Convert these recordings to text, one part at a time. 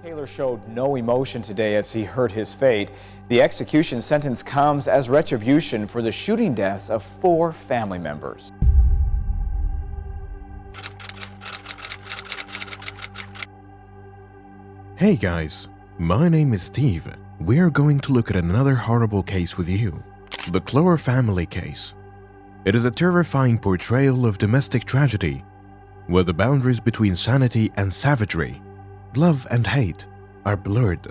Kahler showed no emotion today as he heard his fate. The execution sentence comes as retribution for the shooting deaths of 4 family members. Hey guys, my name is Steve. We're going to look at another horrible case with you, the Kahler Family case. It is a terrifying portrayal of domestic tragedy, where the boundaries between sanity and savagery, love and hate, are blurred.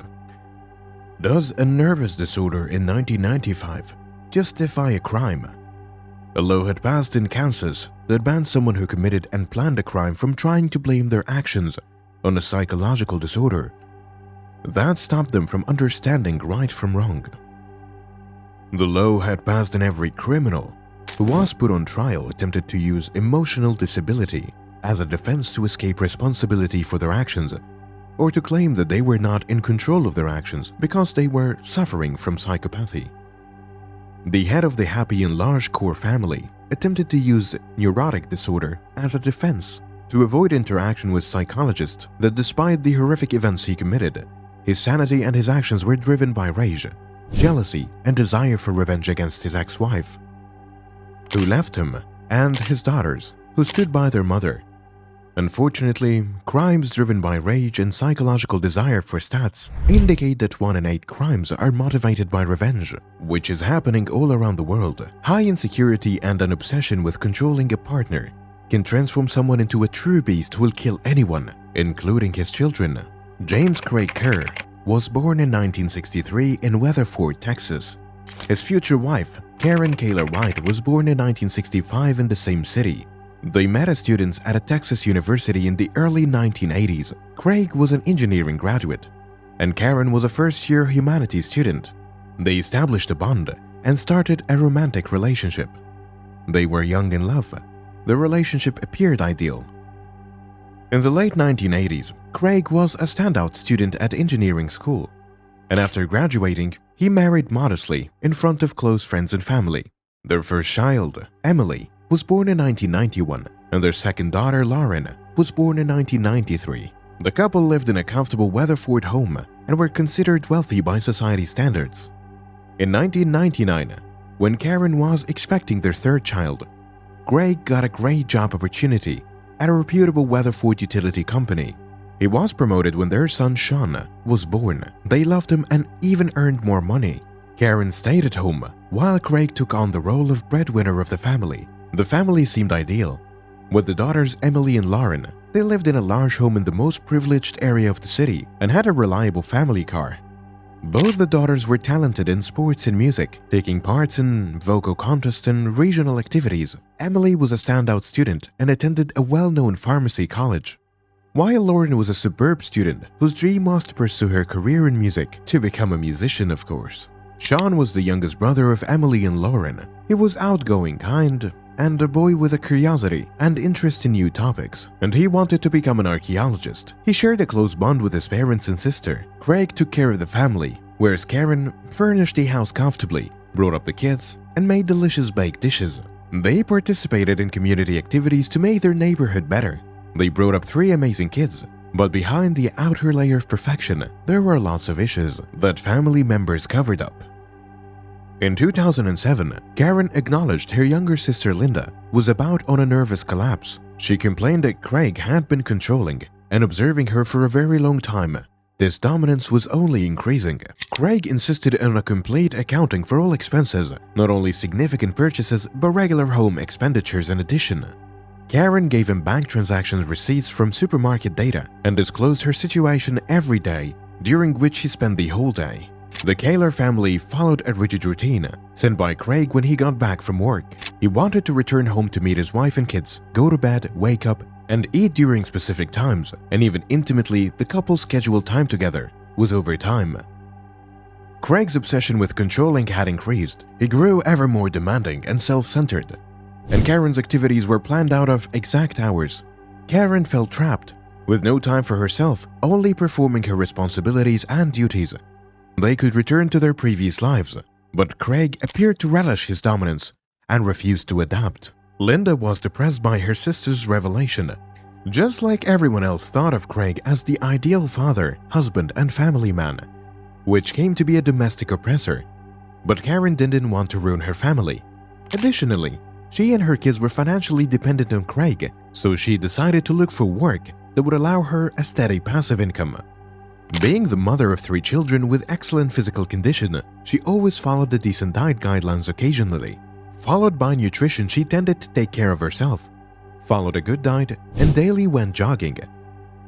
Does a nervous disorder in 1995 justify a crime? A law had passed in Kansas that banned someone who committed and planned a crime from trying to blame their actions on a psychological disorder. That stopped them from understanding right from wrong. The law had passed and every criminal who was put on trial attempted to use emotional disability as a defense to escape responsibility for their actions, or to claim that they were not in control of their actions because they were suffering from psychopathy. The head of the Happy and Large Core family attempted to use neurotic disorder as a defense to avoid interaction with psychologists that despite the horrific events he committed, his sanity and his actions were driven by rage, jealousy, and desire for revenge against his ex-wife, who left him, and his daughters, who stood by their mother. Unfortunately, crimes driven by rage and psychological desire for stats indicate that 1 in 8 crimes are motivated by revenge, which is happening all around the world. High insecurity and an obsession with controlling a partner can transform someone into a true beast who will kill anyone, including his children. James Kraig Kahler was born in 1963 in Weatherford, Texas. His future wife, Kahler Wight, was born in 1965 in the same city. They met as students at a Texas university in the early 1980s. Kraig was an engineering graduate, and Karen was a first-year humanities student. They established a bond and started a romantic relationship. They were young in love. The relationship appeared ideal. In the late 1980s, Kraig was a standout student at engineering school, and after graduating, he married modestly in front of close friends and family. Their first child, Emily, was born in 1991, and their second daughter, Lauren, was born in 1993. The couple lived in a comfortable Weatherford home and were considered wealthy by society standards. In 1999, when Karen was expecting their third child, Kraig got a great job opportunity at a reputable Weatherford utility company. He was promoted when their son Sean was born. They loved him and even earned more money. Karen stayed at home while Kraig took on the role of breadwinner of the family. The family seemed ideal. With the daughters Emily and Lauren, they lived in a large home in the most privileged area of the city and had a reliable family car. Both the daughters were talented in sports and music, taking parts in vocal contests and regional activities. Emily was a standout student and attended a well-known pharmacy college, while Lauren was a superb student whose dream was to pursue her career in music, to become a musician, of course. Sean was the youngest brother of Emily and Lauren. He was outgoing, kind, and a boy with a curiosity and interest in new topics, and he wanted to become an archaeologist. He shared a close bond with his parents and sister. Kraig took care of the family, whereas Karen furnished the house comfortably, brought up the kids, and made delicious baked dishes. They participated in community activities to make their neighborhood better. They brought up 3 amazing kids, but behind the outer layer of perfection, there were lots of issues that family members covered up. In 2007, Karen acknowledged her younger sister Linda was about on a nervous collapse. She complained that Kraig had been controlling and observing her for a very long time. This dominance was only increasing. Kraig insisted on a complete accounting for all expenses, not only significant purchases but regular home expenditures in addition. Karen gave him bank transactions receipts from supermarket data and disclosed her situation every day, during which she spent the whole day. The Kahler family followed a rigid routine set by Kraig when he got back from work. He wanted to return home to meet his wife and kids, go to bed, wake up, and eat during specific times, and even intimately, the couple's scheduled time together was over time. Kraig's obsession with controlling had increased. He grew ever more demanding and self-centered, and Karen's activities were planned out of exact hours. Karen felt trapped, with no time for herself, only performing her responsibilities and duties. They could return to their previous lives, but Kraig appeared to relish his dominance and refused to adapt. Linda was depressed by her sister's revelation. Just like everyone else thought of Kraig as the ideal father, husband, and family man, which came to be a domestic oppressor. But Karen didn't want to ruin her family. Additionally, she and her kids were financially dependent on Kraig, so she decided to look for work that would allow her a steady passive income. Being the mother of 3 children with excellent physical condition, she always followed the decent diet guidelines occasionally. Followed by nutrition, she tended to take care of herself, followed a good diet, and daily went jogging.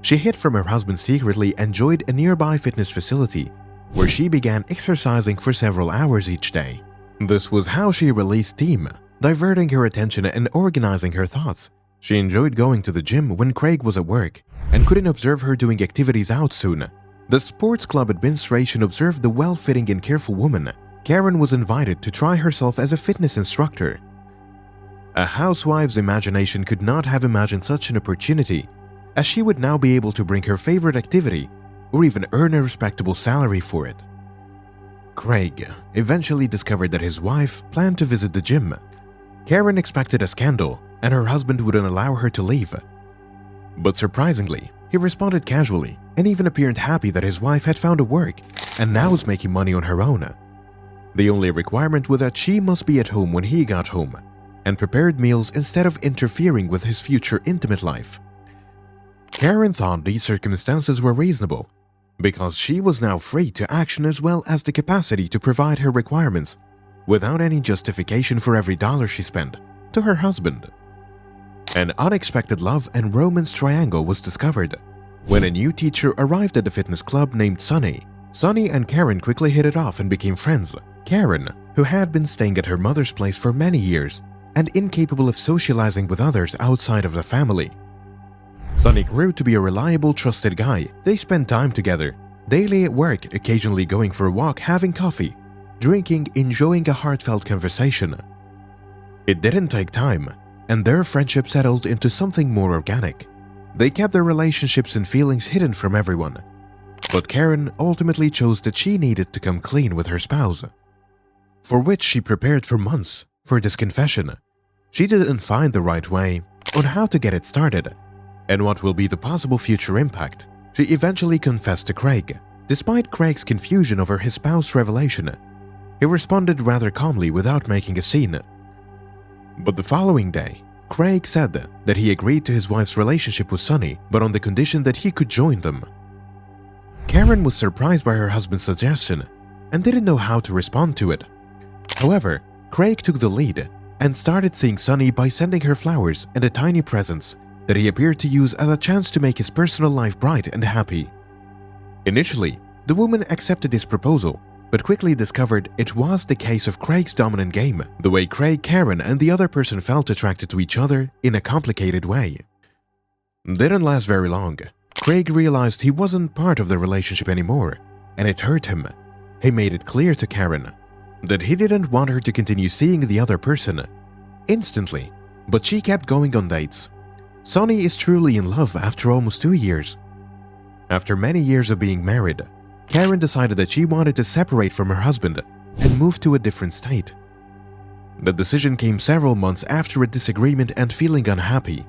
She hid from her husband secretly and joined a nearby fitness facility, where she began exercising for several hours each day. This was how she released steam, diverting her attention and organizing her thoughts. She enjoyed going to the gym when Kraig was at work and couldn't observe her doing activities out soon. The sports club administration observed the well-fitting and careful woman. Karen was invited to try herself as a fitness instructor. A housewife's imagination could not have imagined such an opportunity, as she would now be able to bring her favorite activity or even earn a respectable salary for it. Kraig eventually discovered that his wife planned to visit the gym. Karen expected a scandal and her husband wouldn't allow her to leave. But surprisingly, he responded casually and even appeared happy that his wife had found a work and now was making money on her own. The only requirement was that she must be at home when he got home and prepared meals instead of interfering with his future intimate life. Karen thought these circumstances were reasonable because she was now free to action as well as the capacity to provide her requirements without any justification for every dollar she spent to her husband. An unexpected love and romance triangle was discovered when a new teacher arrived at the fitness club named Sunny. Sunny and Karen quickly hit it off and became friends. Karen, who had been staying at her mother's place for many years and incapable of socializing with others outside of the family. Sunny grew to be a reliable, trusted guy. They spent time together, daily at work, occasionally going for a walk, having coffee, drinking, enjoying a heartfelt conversation. It didn't take time, and their friendship settled into something more organic. They kept their relationships and feelings hidden from everyone. But Karen ultimately chose that she needed to come clean with her spouse, for which she prepared for months for this confession. She didn't find the right way on how to get it started and what will be the possible future impact. She eventually confessed to Kraig. Despite Kraig's confusion over his spouse's revelation, he responded rather calmly without making a scene. But the following day, Kraig said that he agreed to his wife's relationship with Sunny, but on the condition that he could join them. Karen was surprised by her husband's suggestion and didn't know how to respond to it. However, Kraig took the lead and started seeing Sunny by sending her flowers and a tiny presents that he appeared to use as a chance to make his personal life bright and happy. Initially, the woman accepted his proposal, but quickly discovered it was the case of Kraig's dominant game, the way Kraig, Karen, and the other person felt attracted to each other in a complicated way. Didn't last very long. Kraig realized he wasn't part of the relationship anymore, and it hurt him. He made it clear to Karen that he didn't want her to continue seeing the other person instantly, but she kept going on dates. Sunny is truly in love after almost 2 years. After many years of being married, Karen decided that she wanted to separate from her husband and move to a different state. The decision came several months after a disagreement and feeling unhappy,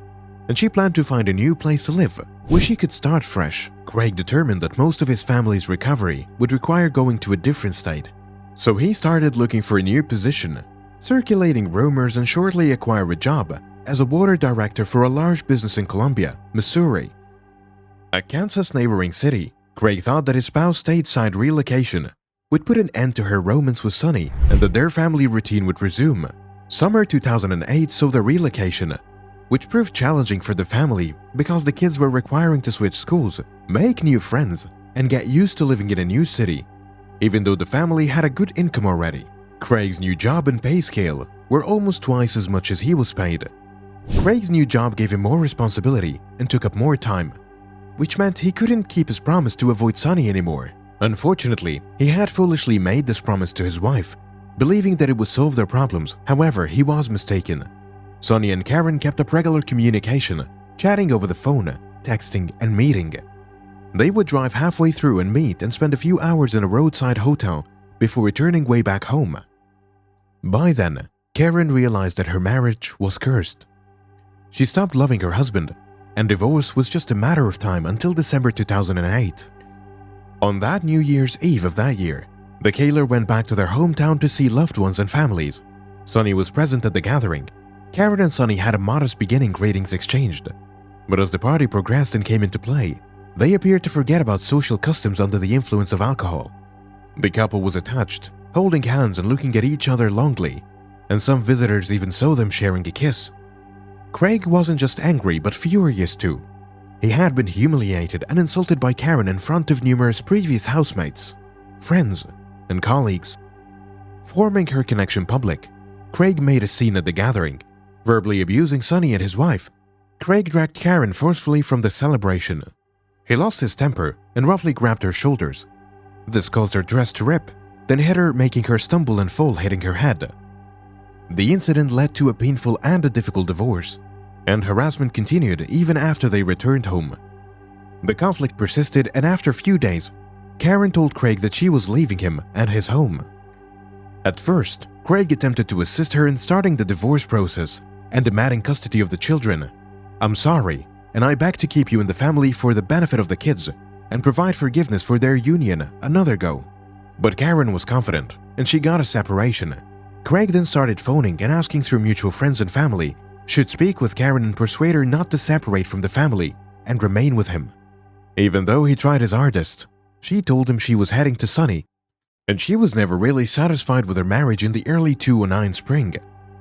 and she planned to find a new place to live where she could start fresh. Kraig determined that most of his family's recovery would require going to a different state, so he started looking for a new position, circulating rumors, and shortly acquired a job as a water director for a large business in Columbia, Missouri. A Kansas neighboring city, Kraig thought that his spouse's stateside relocation would put an end to her romance with Sunny and that their family routine would resume. Summer 2008 saw the relocation, which proved challenging for the family because the kids were requiring to switch schools, make new friends, and get used to living in a new city, even though the family had a good income already. Kraig's new job and pay scale were almost twice as much as he was paid. Kraig's new job gave him more responsibility and took up more time, which meant he couldn't keep his promise to avoid Sunny anymore. Unfortunately, he had foolishly made this promise to his wife, believing that it would solve their problems. However, he was mistaken. Sunny and Karen kept up regular communication, chatting over the phone, texting, and meeting. They would drive halfway through and meet and spend a few hours in a roadside hotel before returning way back home. By then, Karen realized that her marriage was cursed. She stopped loving her husband and divorce was just a matter of time until December 2008. On that New Year's Eve of that year, the Kahler went back to their hometown to see loved ones and families. Sonny was present at the gathering. Karen and Sonny had a modest beginning greetings exchanged, but as the party progressed and came into play, they appeared to forget about social customs under the influence of alcohol. The couple was attached, holding hands and looking at each other longingly, and some visitors even saw them sharing a kiss. Kraig wasn't just angry but furious too. He had been humiliated and insulted by Karen in front of numerous previous housemates, friends, and colleagues. Forming her connection public, Kraig made a scene at the gathering, verbally abusing Sonny and his wife. Kraig dragged Karen forcefully from the celebration. He lost his temper and roughly grabbed her shoulders. This caused her dress to rip, then hit her, making her stumble and fall, hitting her head. The incident led to a painful and a difficult divorce, and harassment continued even after they returned home. The conflict persisted, and after a few days, Karen told Kraig that she was leaving him and his home. At first, Kraig attempted to assist her in starting the divorce process and demanding custody of the children. "I'm sorry, and I beg to keep you in the family for the benefit of the kids and provide forgiveness for their union another go." But Karen was confident, and she got a separation. Kraig then started phoning and asking through mutual friends and family should speak with Karen and persuade her not to separate from the family and remain with him. Even though he tried his hardest, she told him she was heading to Sonny, and she was never really satisfied with their marriage in the early 2009 spring.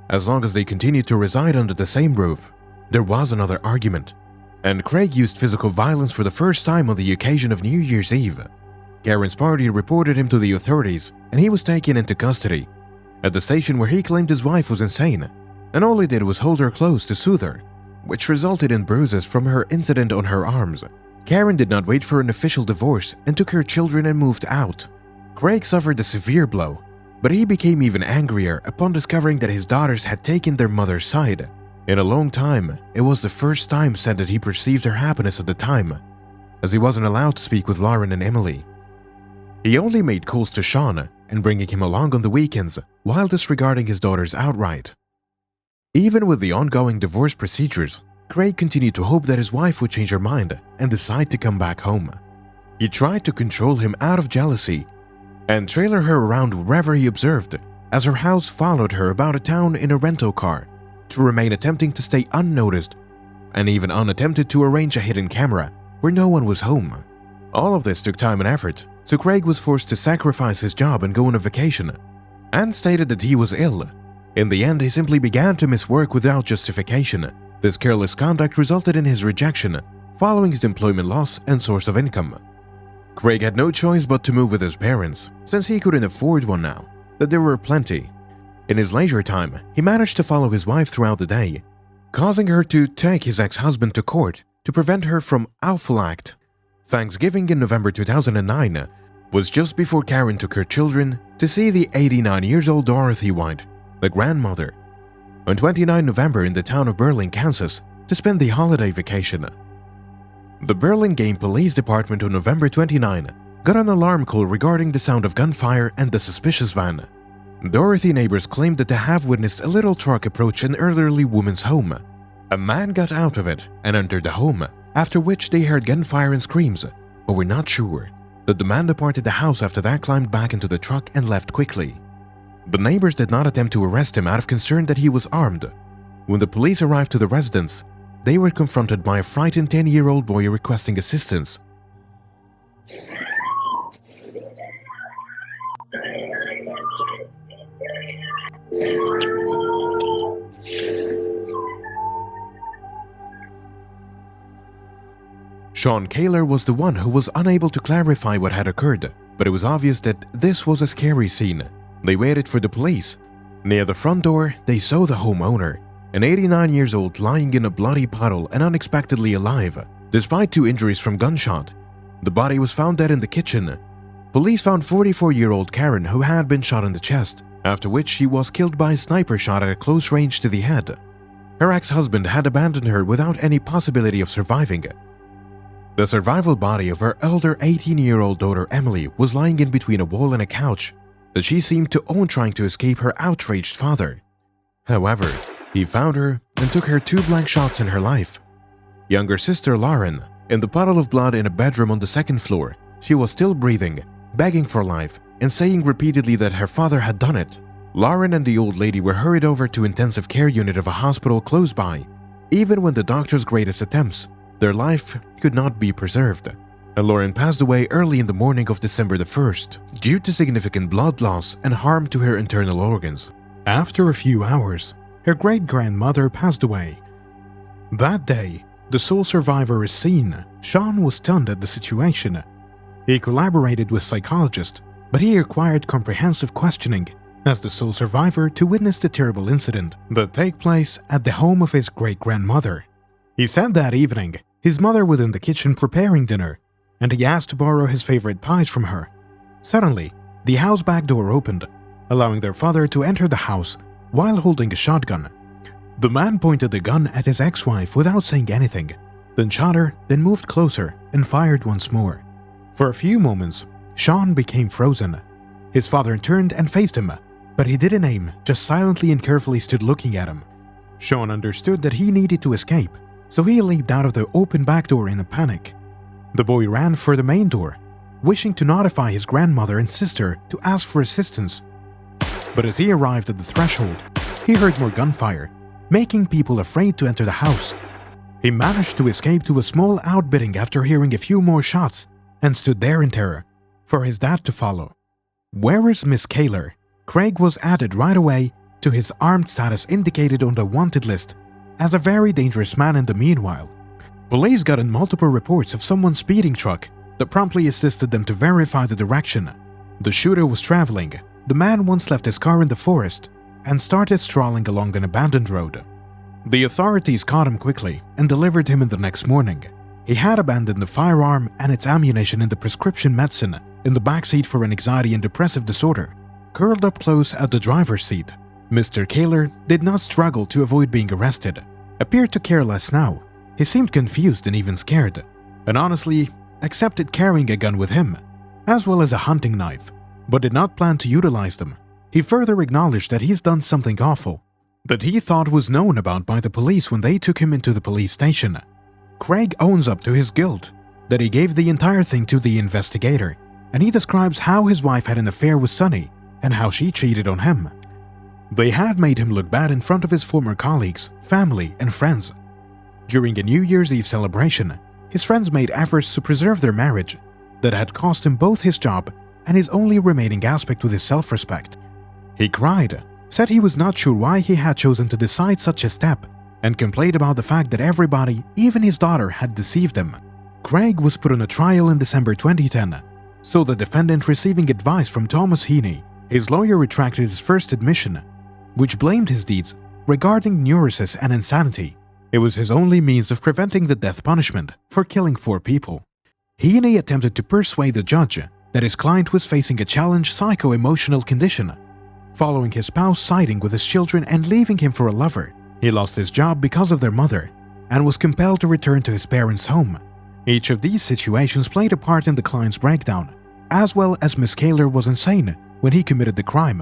As long as they continued to reside under the same roof, there was another argument, and Kraig used physical violence for the first time on the occasion of New Year's Eve. Karen's party reported him to the authorities, and he was taken into custody at the station, where he claimed his wife was insane, and all he did was hold her close to soothe her, which resulted in bruises from her incident on her arms. Karen did not wait for an official divorce and took her children and moved out. Kraig suffered a severe blow, but he became even angrier upon discovering that his daughters had taken their mother's side. In a long time, it was the first time said that he perceived her happiness at the time, as he wasn't allowed to speak with Lauren and Emily. He only made calls to Sean and bringing him along on the weekends while disregarding his daughters outright. Even with the ongoing divorce procedures, Kraig continued to hope that his wife would change her mind and decide to come back home. He tried to control him out of jealousy and trailer her around wherever he observed, as her house followed her about a town in a rental car, to remain attempting to stay unnoticed, and even unattempted to arrange a hidden camera where no one was home. All of this took time and effort, so Kraig was forced to sacrifice his job and go on a vacation, and stated that he was ill. In the end, he simply began to miss work without justification. This careless conduct resulted in his rejection, following his employment loss and source of income. Kraig had no choice but to move with his parents, since he couldn't afford one now, that there were plenty. In his leisure time, he managed to follow his wife throughout the day, causing her to take his ex-husband to court to prevent her from awful act. Thanksgiving in November 2009 was just before Karen took her children to see the 89-year-old Dorothy Wight, the grandmother, on 29 November in the town of Burlingame, Kansas, to spend the holiday vacation. The Burlingame Police Department on November 29 got an alarm call regarding the sound of gunfire and the suspicious van. Dorothy neighbors claimed that they have witnessed a little truck approach an elderly woman's home. A man got out of it and entered the home, after which they heard gunfire and screams, but were not sure that the man departed the house after that, climbed back into the truck and left quickly. The neighbors did not attempt to arrest him out of concern that he was armed. When the police arrived to the residence, they were confronted by a frightened 10-year-old boy requesting assistance. Sean Kahler was the one who was unable to clarify what had occurred, but it was obvious that this was a scary scene. They waited for the police. Near the front door, they saw the homeowner, an 89-year-old, lying in a bloody puddle and unexpectedly alive, despite 2 injuries from gunshot. The body was found dead in the kitchen. Police found 44-year-old Karen, who had been shot in the chest, after which she was killed by a sniper shot at a close range to the head. Her ex-husband had abandoned her without any possibility of surviving. The survival body of her elder 18-year-old daughter Emily was lying in between a wall and a couch that she seemed to own, trying to escape her outraged father. However, he found her and took her 2 blank shots in her life. younger sister Lauren, in the puddle of blood in a bedroom on the second floor. She was still breathing, begging for life, and saying repeatedly that her father had done it. Lauren and the old lady were hurried over to intensive care unit of a hospital close by. Even when the doctor's greatest attempts, their life could not be preserved. And Lauren passed away early in the morning of December the 1st due to significant blood loss and harm to her internal organs. After a few hours, her great-grandmother passed away. That day, the sole survivor is seen. Sean was stunned at the situation. He collaborated with psychologists, but he required comprehensive questioning as the sole survivor to witness the terrible incident that took place at the home of his great-grandmother. He said that evening, his mother was in the kitchen preparing dinner, and he asked to borrow his favorite pies from her. Suddenly, the house back door opened, allowing their father to enter the house while holding a shotgun. The man pointed the gun at his ex-wife without saying anything, then shot her, then moved closer and fired once more. For a few moments, Sean became frozen. His father turned and faced him, but he didn't aim, just silently and carefully stood looking at him. Sean understood that he needed to escape, so he leaped out of the open back door in a panic. The boy ran for the main door, wishing to notify his grandmother and sister to ask for assistance. But as he arrived at the threshold, he heard more gunfire, making people afraid to enter the house. He managed to escape to a small outbuilding after hearing a few more shots and stood there in terror, for his dad to follow. Where is Miss Kahler? Kraig was added right away to his armed status indicated on the wanted list as a very dangerous man in the meanwhile. Police got in multiple reports of someone's speeding truck that promptly assisted them to verify the direction. The shooter was traveling. The man once left his car in the forest and started strolling along an abandoned road. The authorities caught him quickly and delivered him in the next morning. He had abandoned the firearm and its ammunition in the prescription medicine in the backseat for an anxiety and depressive disorder, curled up close at the driver's seat. Mr. Kahler did not struggle to avoid being arrested, appeared to care less now. He seemed confused and even scared, and honestly accepted carrying a gun with him, as well as a hunting knife, but did not plan to utilize them. He further acknowledged that he's done something awful that he thought was known about by the police when they took him into the police station. Kraig owns up to his guilt, that he gave the entire thing to the investigator, and he describes how his wife had an affair with Sonny and how she cheated on him. They had made him look bad in front of his former colleagues, family, and friends. During a New Year's Eve celebration, his friends made efforts to preserve their marriage that had cost him both his job and his only remaining aspect with his self-respect. He cried, said he was not sure why he had chosen to decide such a step, and complained about the fact that everybody, even his daughter, had deceived him. Kraig was put on a trial in December 2010, so the defendant, receiving advice from Thomas Heaney, his lawyer, retracted his first admission, which blamed his deeds regarding neurosis and insanity. It was his only means of preventing the death punishment for killing 4 people. Heaney attempted to persuade the judge that his client was facing a challenged psycho-emotional condition, following his spouse siding with his children and leaving him for a lover. He lost his job because of their mother and was compelled to return to his parents' home. Each of these situations played a part in the client's breakdown, as well as Miss Kahler was insane when he committed the crime,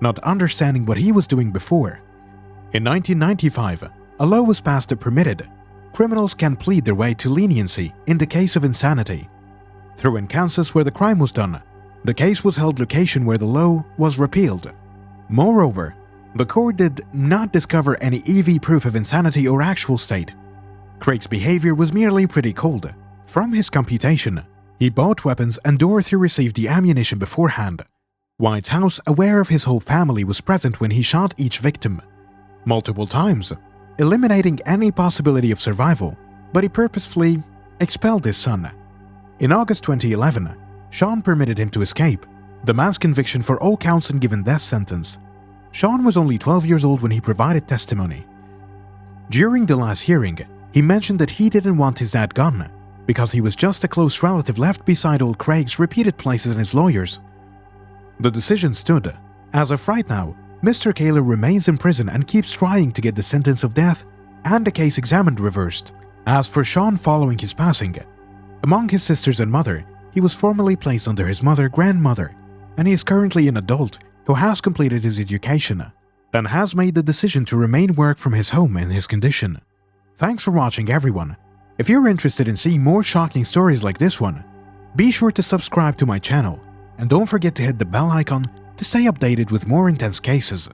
not understanding what he was doing before. In 1995, a law was passed that permitted criminals can plead their way to leniency in the case of insanity. Through in Kansas, where the crime was done, the case was held location where the law was repealed. Moreover, the court did not discover any EV proof of insanity or actual state. Kraig's behavior was merely pretty cold. From his computation, he bought weapons and Dorothy received the ammunition beforehand. White's house, aware of his whole family, was present when he shot each victim multiple times, eliminating any possibility of survival, but he purposefully expelled his son. In August 2011, Sean permitted him to escape, the man's conviction for all counts and given death sentence. Sean was only 12 years old when he provided testimony. During the last hearing, he mentioned that he didn't want his dad gone because he was just a close relative left beside old Kraig's repeated places and his lawyers. The decision stood. As of right now, Mr. Kahler remains in prison and keeps trying to get the sentence of death and the case examined reversed. As for Sean, following his passing, among his sisters and mother, he was formally placed under his grandmother, and he is currently an adult who has completed his education and has made the decision to remain work from his home in his condition. Thanks for watching, everyone. If you're interested in seeing more shocking stories like this one, be sure to subscribe to my channel and don't forget to hit the bell icon to stay updated with more intense cases.